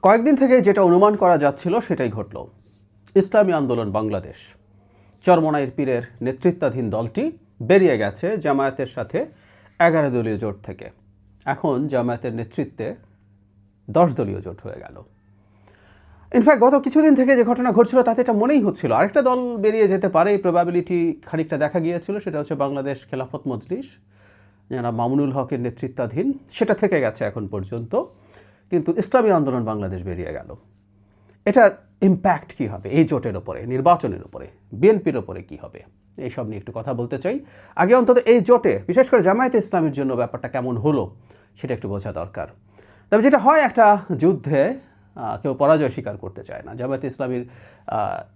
কয়েকদিন থেকে যেটা অনুমান করা যাচ্ছিল সেটাই ঘটল। ইসলামী আন্দোলন বাংলাদেশ চরমনাইর পীরের নেতৃত্বাধীন দলটি বেরিয়ে গেছে জামায়াতের সাথে 11 দলীয় জোট থেকে। এখন জামায়াতের নেতৃত্বে 10 দলীয় জোট হয়ে গেল। ইনফ্যাক্ট গত কিছুদিন থেকে যে ঘটনা ঘটছিল তাতে এটা মনেই হচ্ছিল আরেকটা দল বেরিয়ে যেতে পারে, এই প্রবাবিলিটি খানিকটা দেখা গিয়েছিল। সেটা হচ্ছে বাংলাদেশ খেলাফত মজলিস, যারা মামুনুল হকের নেতৃত্বাধীন, সেটা থেকে গেছে এখন পর্যন্ত। কিন্তু ইসলামী আন্দোলন বাংলাদেশ বেরিয়ে গেল। এটার ইম্প্যাক্ট কী হবে এই জোটের ওপরে, নির্বাচনের ওপরে, বিএনপির ওপরে কী হবে, এইসব নিয়ে একটু কথা বলতে চাই। আগে অন্তত এই জোটে বিশেষ করে জামায়াতে ইসলামীর জন্য ব্যাপারটা কেমন হলো সেটা একটু বোঝা দরকার। তবে যেটা হয়, একটা যুদ্ধে কেউ পরাজয় স্বীকার করতে চায় না। জামায়াতে ইসলামীর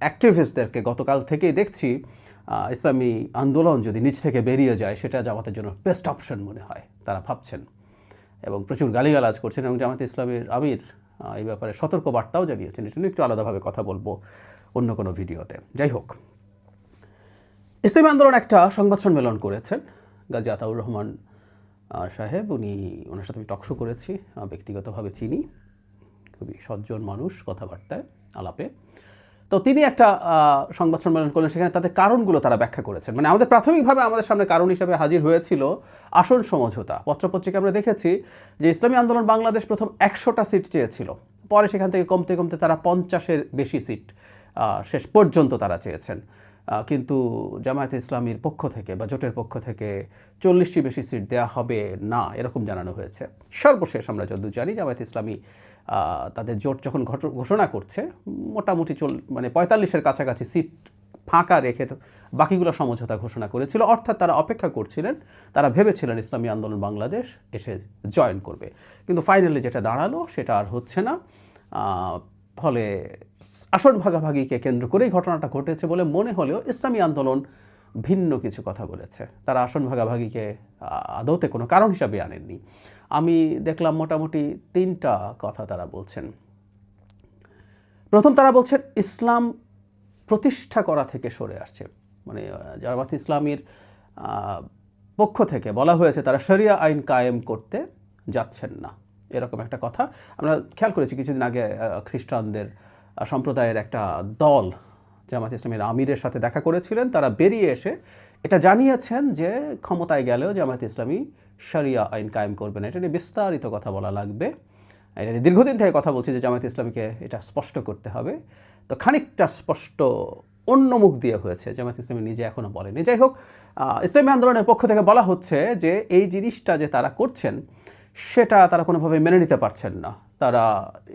অ্যাক্টিভিস্টদেরকে গতকাল থেকেই দেখছি ইসলামী আন্দোলন যদি নিচ থেকে বেরিয়ে যায় সেটা জামাতের জন্য বেস্ট অপশন মনে হয়, তারা ভাবছেন এবং প্রচুর গালিগালাজ করছেন। এবং জামায়াতে ইসলামীর আমির এই ব্যাপারে সতর্ক বার্তাও জানিয়েছেন। এটা নিয়ে একটু আলাদাভাবে কথা বলবো অন্য কোনো ভিডিওতে। যাই হোক, ইসলামী আন্দোলন একটা সংবাদ সম্মেলন করেছেন গাজী আতাউর রহমান সাহেব। ওনার সাথে আমি টকশো করেছি, ব্যক্তিগতভাবে চিনি, খুবই সজ্জন মানুষ কথাবার্তায় আলাপে। তো তিনি একটা সংবাদ সম্মেলন করলেন, সেখানে তাদের কারণগুলো তারা ব্যাখ্যা করেছেন। মানে আমাদের প্রাথমিকভাবে আমাদের সামনে কারণ হিসাবে হাজির হয়েছিল আসন সমঝোতা। পত্রপত্রিকা আমরা দেখেছি যে ইসলামী আন্দোলন বাংলাদেশ প্রথম 100টা সিট চেয়েছিল, পরে সেখান থেকে কমতে কমতে তারা 50-এর বেশি সিট শেষ পর্যন্ত তারা চেয়েছেন। কিন্তু জামায়াতে ইসলামীর পক্ষ থেকে বা জোটের পক্ষ থেকে 40টি বেশি সিট দেওয়া হবে না, এরকম জানানো হয়েছে। সর্বশেষ আমরা যতদূর জানি জামায়াতে ইসলামী তাদের জোট যখন ঘোষণা করছে মোটামুটি 45-এর কাছাকাছি সিট ফাঁকা রেখে বাকিগুলো সমঝোতা ঘোষণা করেছিল। অর্থাৎ তারা অপেক্ষা করছিলেন, তারা ভেবেছিলেন ইসলামী আন্দোলন বাংলাদেশ এসে জয়েন করবে। কিন্তু ফাইনালি যেটা দাঁড়ালো সেটা আর হচ্ছে না। ফলে আসন ভাগাভাগিকে কেন্দ্র করেই ঘটনাটা ঘটেছে বলে মনে হলেও ইসলামী আন্দোলন ভিন্ন কিছু কথা বলেছে। তারা আসন ভাগাভাগিকে আদৌতে কোনো কারণ হিসাবে আনেননি। আমি দেখলাম মোটামুটি 3টা কথা তারা বলছেন। প্রথম, তারা বলছেন ইসলাম প্রতিষ্ঠা করা থেকে সরে আসছে। মানে জামায়াতে ইসলামীর পক্ষ থেকে বলা হয়েছে তারা শরিয়া আইন কায়েম করতে যাচ্ছেন না, এরকম একটা কথা আমরা খেয়াল করেছি। কিছুদিন আগে খ্রিস্টানদের সম্প্রদায়ের একটা দল জামায়াতে ইসলামীর আমিরের সাথে দেখা করেছিলেন। তারা বেরিয়ে এসে এটা জানিয়েছেন যে ক্ষমতায় গেলেও জামায়াতে ইসলামী শরিয়া আইন কায়েম করবে না। এটা নিয়ে বিস্তারিত কথা বলা লাগবে। এটা নিয়ে দীর্ঘদিন থেকে কথা বলছি যে জামায়াতে ইসলামীকে এটা স্পষ্ট করতে হবে। তো খানিকটা স্পষ্ট অন্য মুখ দিয়ে হয়েছে, জামায়াতে ইসলামী নিজে এখনও বলেনি। যাই হোক, ইসলামী আন্দোলনের পক্ষ থেকে বলা হচ্ছে যে এই জিনিসটা যে তারা করছেন সেটা তারা কোনোভাবে মেনে নিতে পারছেন না। তারা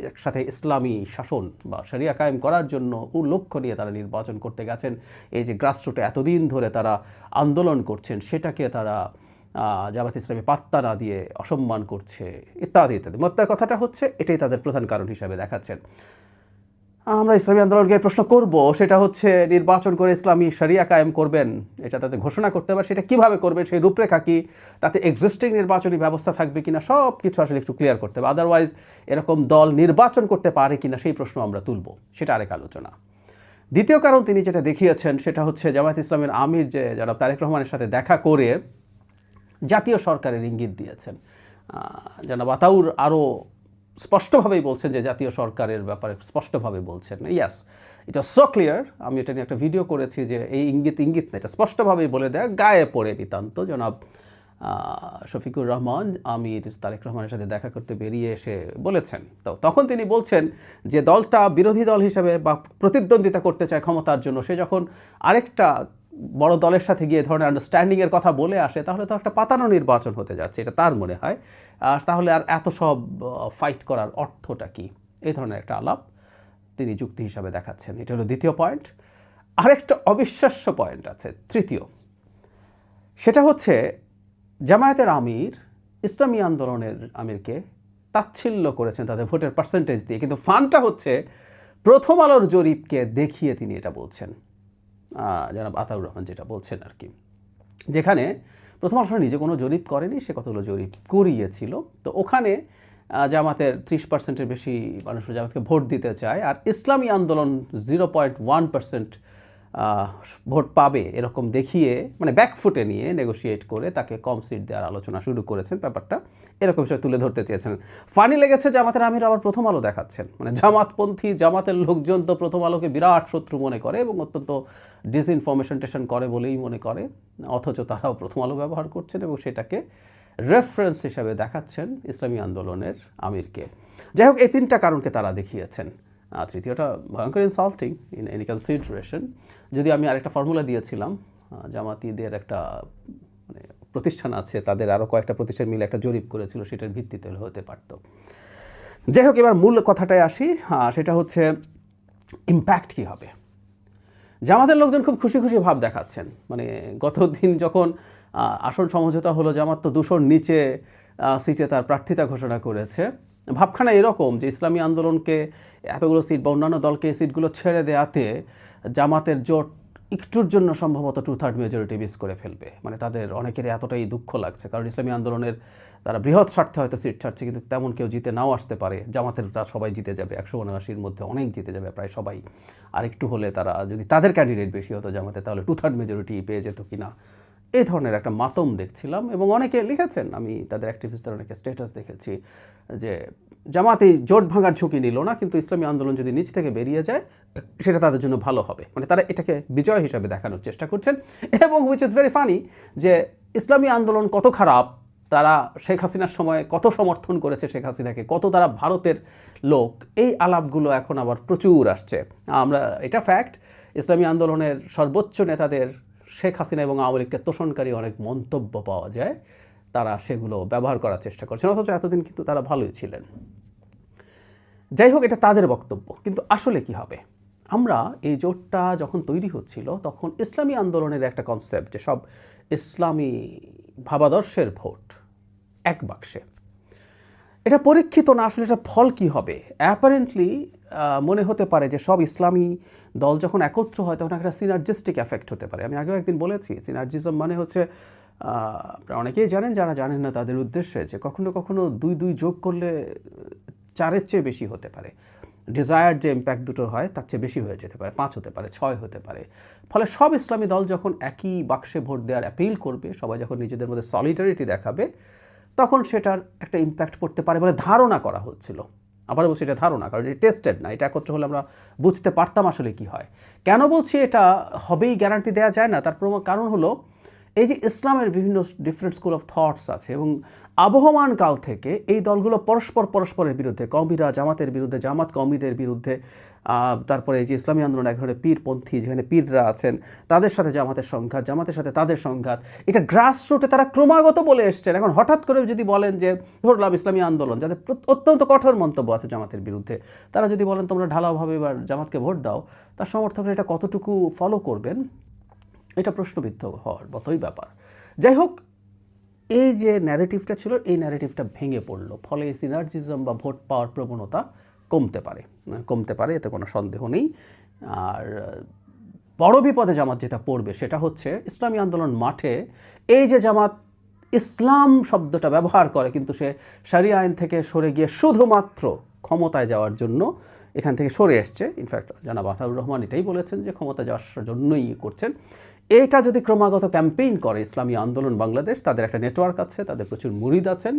একসাথে ইসলামী শাসন বা শরিয়া কায়েম করার জন্য লক্ষ্য নিয়ে তারা নির্বাচন করতে গেছেন। এই যে গ্রাসরুটে এতদিন ধরে তারা আন্দোলন করছেন সেটাকে তারা জামায়াতে ইসলামী পাত্তা না দিয়ে অসম্মান করছে ইত্যাদি ইত্যাদি। মোদ্দা কথাটা হচ্ছে এটাই তাদের প্রধান কারণ হিসাবে দেখাচ্ছেন। আমরা ইসলামী আন্দোলনকে প্রশ্ন করব, সেটা হচ্ছে নির্বাচন করে ইসলামী শরিয়া কায়েম করবেন, এটা তাদের ঘোষণা করতে হবে। সেটা কীভাবে করবেন, সেই রূপরেখা কি, তাতে এক্সিস্টিং নির্বাচনী ব্যবস্থা থাকবে কিনা, সব কিছু আসলে একটু ক্লিয়ার করতে হবে। আদারওয়াইজ এরকম দল নির্বাচন করতে পারে কিনা সেই প্রশ্ন আমরা তুলব, সেটা আরেক আলোচনা। দ্বিতীয় কারণ তিনি যেটা দেখিয়েছেন সেটা হচ্ছে জামায়াতে ইসলামের আমির যে জনাব তারেক রহমানের সাথে দেখা করে জাতীয় সরকারের ইঙ্গিত দিয়েছেন। জনাব আতাউর আরও স্পষ্টভাবেই বলছেন যে জাতীয় সরকারের ব্যাপারে স্পষ্টভাবে বলছেন। ইয়াস, এটা সো ক্লিয়ার। আমি এটা নিয়ে একটা ভিডিও করেছি যে এই ইঙ্গিত না, এটা স্পষ্টভাবেই বলে দেয়, গায়ে পড়ে নিতান্ত। জনাব শফিকুর রহমান আমির তারেক রহমানের সাথে দেখা করতে বেরিয়ে এসে বলেছেন। তো তখন তিনি বলছেন যে দলটা বিরোধী দল হিসেবে বা প্রতিদ্বন্দ্বিতা করতে চায় ক্ষমতার জন্য, সে যখন আরেকটা বড় দলের সাথে গিয়ে ধরনের আন্ডারস্ট্যান্ডিংয়ের কথা বলে আসে তাহলে তো একটা পাতানো নির্বাচন হতে যাচ্ছে, এটা তার মনে হয়। তাহলে আর এত সব ফাইট করার অর্থটা কি, এই ধরনের একটা আলাপ তিনি যুক্তি হিসাবে দেখাচ্ছেন। এটা হলো দ্বিতীয় পয়েন্ট। আরেকটা অবিশ্বাস্য পয়েন্ট আছে, তৃতীয়। সেটা হচ্ছে জামায়াতের আমির ইসলামী আন্দোলনের আমিরকে তাচ্ছিল্য করেছেন তাদের ভোটের পার্সেন্টেজ দিয়ে, কিন্তু ফানটা হচ্ছে প্রথম আলোর জরিপকে দেখিয়ে তিনি এটা বলছেন। জনাব আতাউর রহমান যেটা বলছেন আর কি, যেখানে প্রথম আলো নিজে কোনো জরিপ করেনি, সে কতগুলো জরিপ করিয়েছিল। তো ওখানে জামাতের 30%-এর বেশি মানুষ জামাতকে ভোট দিতে চায়, আর ইসলামী আন্দোলন 0.1% ভোট পাবে এরকম দেখিয়ে মানে ব্যাকফুটে নিয়ে নেগোশিয়েট করে তাকে কম সিট দেওয়ার আলোচনা শুরু করেছেন। ব্যাপারটা এরকম বিষয় তুলে ধরতে চেয়েছেন। ফানি লেগেছে জামাতের আমির আবার প্রথম আলো দেখাচ্ছেন, মানে জামাতপন্থী জামাতের লোকজন তো প্রথম আলোকে বিরাট শত্রু মনে করে এবং অত্যন্ত ডিসইনফরমেশন টেশন করে বলেই মনে করে, অথচ তারাও প্রথম আলো ব্যবহার করছেন এবং সেটাকে রেফারেন্স হিসাবে দেখাচ্ছেন ইসলামী আন্দোলনের আমিরকে। যাই হোক, এই তিনটা কারণকে তারা দেখিয়েছেন। তৃতীয়টা ভয়ঙ্কর ইনসাল্টিং ইন এনি কনসিডারেশন। যদি আমি আরেকটা ফর্মুলা দিয়েছিলাম, জামাতিদের একটা মানে প্রতিষ্ঠান আছে, তাদের আরও কয়েকটা প্রতিষ্ঠান মিলে একটা জরিপ করেছিল, সেটার ভিত্তিতে হতে পারত। যাই হোক, এবার মূল কথাটায় আসি, সেটা হচ্ছে ইম্প্যাক্ট কী হবে। জামাতের লোকজন খুব খুশি খুশি ভাব দেখাচ্ছেন। মানে গত দিন যখন আসন সমঝোতা হলো, জামাত তো 200-র নিচে সিটে তার প্রার্থিতা ঘোষণা করেছে। ভাবখানা এরকম যে ইসলামী আন্দোলনকে এতগুলো সিট বা অন্যান্য দলকে এই সিটগুলো ছেড়ে দেওয়াতে জামাতের জোট একটুর জন্য সম্ভবত 2/3 মেজরিটি মিস করে ফেলবে। মানে তাদের অনেকেরই এতটাই দুঃখ লাগছে, কারণ ইসলামী আন্দোলনের তারা বৃহৎ স্বার্থে হয়তো সিট ছাড়ছে, কিন্তু তেমন কেউ জিতে নাও আসতে পারে। জামাতের তারা সবাই জিতে যাবে, 179-র মধ্যে অনেক জিতে যাবে, প্রায় সবাই। আর একটু হলে তারা, যদি তাদের ক্যান্ডিডেট বেশি হতো জামাতে, তাহলে 2/3 মেজরিটি পেয়ে যেত কিনা, এই ধরনের একটা মাতম দেখছিলাম। এবং অনেকে লিখেছেন, আমি তাদের অ্যাক্টিভিস্টদের অনেকে স্ট্যাটাস দেখেছি যে জামাত এই জোট ভাঙার ঝুঁকি নিল না, কিন্তু ইসলামী আন্দোলন যদি নিচ থেকে বেরিয়ে যায় সেটা তাদের জন্য ভালো হবে। মানে তারা এটাকে বিজয় হিসাবে দেখানোর চেষ্টা করছেন। এবং হুইচ ইজ ভেরি ফানি যে ইসলামী আন্দোলন কত খারাপ, তারা শেখ হাসিনার সময় কত সমর্থন করেছে শেখ হাসিনাকে, কত তারা ভারতের লোক, এই আলাপগুলো এখন আবার প্রচুর আসছে। আমরা, এটা ফ্যাক্ট, ইসলামী আন্দোলনের সর্বোচ্চ নেতাদের শেখ হাসিনা এবং আওয়ামী লীগকে তোষণকারী অনেক মন্তব্য পাওয়া যায়, তারা সেগুলো ব্যবহার করার চেষ্টা করছেন, অথচ এতদিন কিন্তু তারা ভালোই ছিলেন। যাই হোক, এটা তাদের বক্তব্য, কিন্তু আসলে কি হবে? আমরা এই জোটটা যখন তৈরি হচ্ছিল তখন ইসলামী আন্দোলনের একটা কনসেপ্ট যে সব ইসলামী ভাবাদর্শের ভোট এক বাক্সে, এটা পরীক্ষিত না। আসলে এটা ফল কি হবে? অ্যাপারেন্টলি মনে হতে পারে যে সব ইসলামী দল যখন একত্র হয় তখন একটা সিনার্জিস্টিক এফেক্ট হতে পারে। আমি আগেও একদিন বলেছি, সিনার্জিজম মানে হচ্ছে, আপনারা অনেকেই জানেন, যারা জানেন না তাদের উদ্দেশ্যে, যে কখনো কখনো 2 যোগ করলে 4-এর চেয়ে বেশি হতে পারে। ডিজায়ার্ড যে ইম্প্যাক্ট দুটো হয় তার চেয়ে বেশি হয়ে যেতে পারে, 5 হতে পারে, 6 হতে পারে। ফলে সব ইসলামী দল যখন একই বাক্সে ভোট দেওয়ার অ্যাপিল করবে, সবাই যখন নিজেদের মধ্যে সলিডারিটি দেখাবে, তখন সেটার একটা ইম্প্যাক্ট পড়তে পারে বলে ধারণা করা হচ্ছিল। আবার বলছি এটা ধারণা, কারণ এটা টেস্টেড না। এটা একত্র হলে আমরা বুঝতে পারতাম আসলে কি হয়। কেন বলছি এটা হবেই গ্যারান্টি দেওয়া যায় না, তার কারণ হলো এই যে ইসলামের বিভিন্ন ডিফারেন্ট স্কুল অফ থটস আছে, এবং আবহমান কাল থেকে এই দলগুলো পরস্পরের বিরুদ্ধে, কওমিরা জামাতের বিরুদ্ধে, জামাত কওমিদের বিরুদ্ধে, তারপরে এই যে ইসলামী আন্দোলন এক ধরনের পীরপন্থী, যেখানে পীররা আছেন, তাদের সাথে জামাতের সংঘাত, জামাতের সাথে তাদের সংঘাত, এটা গ্রাসরুটে তারা ক্রমাগত বলে এসছেন। এখন হঠাৎ করে যদি বলেন যে, ধরলাম ইসলামী আন্দোলন, যাদের অত্যন্ত কঠোর মন্তব্য আছে জামাতের বিরুদ্ধে, তারা যদি বলেন তোমরা ঢালাওভাবে এবার জামাতকে ভোট দাও, তার সমর্থকরা এটা কতটুকু ফলো করবেন, এটা প্রশ্নবিদ্ধ হওয়ার মতোই ব্যাপার। যাই হোক, এই যে ন্যারেটিভটা ছিল, এই ন্যারেটিভটা ভেঙে পড়লো, ফলে সিনার্জিজম বা ভোট পাওয়ার প্রবণতা কমতে পারে, এতে কোনো সন্দেহ নেই। আর বড় বিপদে জামাত যেটা পড়বে সেটা হচ্ছে, ইসলামী আন্দোলন মাঠে এই যে জামাত ইসলাম শব্দটা ব্যবহার করে, কিন্তু সে শরিয়া আইন থেকে সরে গিয়ে শুধুমাত্র ক্ষমতায় যাওয়ার জন্য এখান থেকে সরে এসছে। ইনফ্যাক্ট জনাব আতাউর রহমান এটাই বলেছেন যে ক্ষমতা যাওয়ার জন্যই করছেন। এটা যদি ক্রমাগত ক্যাম্পেইন করে ইসলামী আন্দোলন বাংলাদেশ, তাদের একটা নেটওয়ার্ক আছে, তাদের প্রচুর মুরিদ আছেন,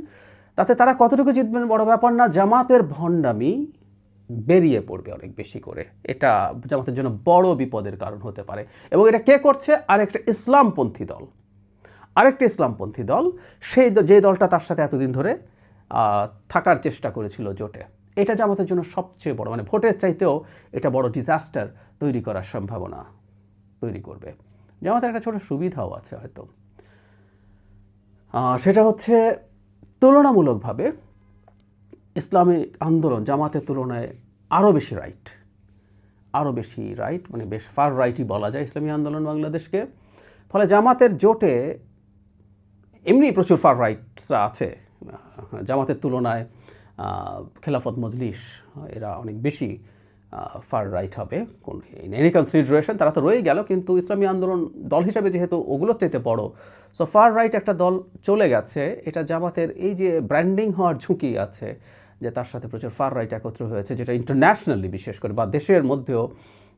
তাতে তারা কতটুকু জিতবেন বড় ব্যাপার না, জামাতের ভণ্ডামি বেরিয়ে পড়বে অনেক বেশি করে। এটা জামাতের জন্য বড় বিপদের কারণ হতে পারে। এবং এটা কে করছে? আরেকটা ইসলামপন্থী দল, সেই যে দলটা তার সাথে এতদিন ধরে থাকার চেষ্টা করেছিল জোটে। এটা জামাতের জন্য সবচেয়ে বড়, মানে ভোটের চাইতেও এটা বড় ডিজাস্টার তৈরি করার সম্ভাবনা তৈরি করবে। জামাতের একটা ছোট সুবিধাও আছে হয়তো, সেটা হচ্ছে তুলনামূলকভাবে ইসলামী আন্দোলন জামাতের তুলনায় আরও বেশি রাইট, মানে বেশ ফার রাইটই বলা যায় ইসলামী আন্দোলন বাংলাদেশকে। ফলে জামাতের জোটে এমনি প্রচুর ফার রাইটসরা আছে, জামাতের তুলনায় খেলাফত মজলিস এরা অনেক বেশি ফার রাইট হবে কোন এনি কনসিডারেশন, তারা তো রয়ে গেল, কিন্তু ইসলামী আন্দোলন দল হিসাবে যেহেতু ওগুলোর চাইতে বড়, সো ফার রাইট একটা দল চলে গেছে। এটা জামাতের এই যে ব্র্যান্ডিং হওয়ার ঝুঁকি আছে, যে তার সাথে প্রচুর ফার রাইট একত্র হয়েছে, যেটা ইন্টারন্যাশনালি বিশেষ করে বা দেশের মধ্যেও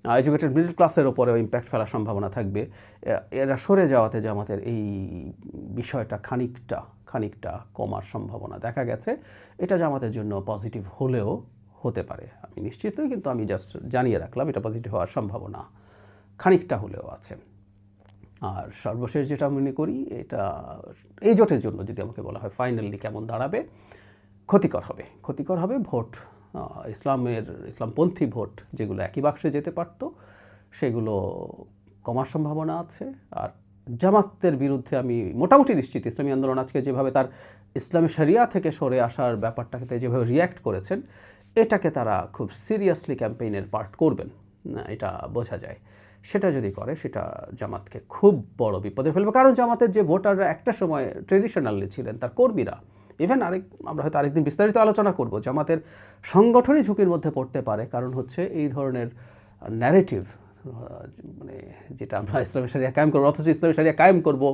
এডুকেটেড মিডল ক্লাসের ওপরেও ইম্প্যাক্ট ফেলার সম্ভাবনা থাকবে। এরা সরে যাওয়াতে জামাতের এই বিষয়টা খানিকটা কমার সম্ভাবনা দেখা গেছে। এটা জামাতের জন্য পজিটিভ হলেও হতে পারে, আমি নিশ্চিত নই, কিন্তু আমি জাস্ট জানিয়ে রাখলাম এটা পজিটিভ হওয়ার সম্ভাবনা খানিকটা হলেও আছে। আর সর্বশেষ যেটা মনে করি, এটা এই জোটের জন্য যদি আমাকে বলা হয় ফাইনালি কেমন দাঁড়াবে, ক্ষতিকর হবে ভোট, ইসলামপন্থী ভোট যেগুলো একই বাক্সে যেতে পারতো সেগুলো কমার সম্ভাবনা আছে। আর জামাতের বিরুদ্ধে আমি মোটামুটি নিশ্চিত ইসলামী আন্দোলন আজকে যেভাবে তার ইসলামী শরিয়া থেকে সরে আসার ব্যাপারটাকে যেভাবে রিয়্যাক্ট করেছেন, এটাকে তারা খুব সিরিয়াসলি ক্যাম্পেইনের পার্ট করবেন, এটা বোঝা যায়। সেটা যদি করে সেটা জামাতকে খুব বড় বিপদে ফেলবে। কারণ জামাতের যে ভোটাররা একটা সময় ট্রেডিশনালি ছিলেন, তার কর্মীরা, ইভেন আমরা হয়তো আরেকদিন বিস্তারিত আলোচনা করব, জামাতের সংগঠনই ঝুঁকির মধ্যে পড়তে পারে। কারণ হচ্ছে এই ধরনের ন্যারেটিভ, মানে যেটা আমরা ইসলামী শরিয়া কায়েম করবো, অথচ ইসলামী শরিয়া কায়েম করবো,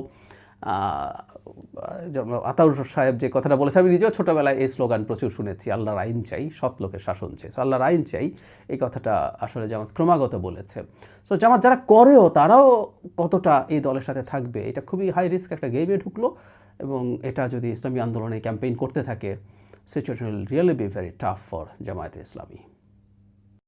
আতাউর সাহেব যে কথাটা বলেছে, আমি নিজেও ছোটোবেলায় এই স্লোগান প্রচুর শুনেছি, আল্লাহর আইন চাই, সৎ লোকের শাসন চাই। সো আল্লাহর আইন চাই, এই কথাটা আসলে জামাত ক্রমাগত বলেছে। সো জামাত যারা করেও তারাও কতটা এই দলের সাথে থাকবে, এটা খুবই হাই রিস্ক একটা গেমে ঢুকলো। এবং এটা যদি ইসলামী আন্দোলনে ক্যাম্পেইন করতে থাকে, situation will really be very tough for Jamaat-e Islami.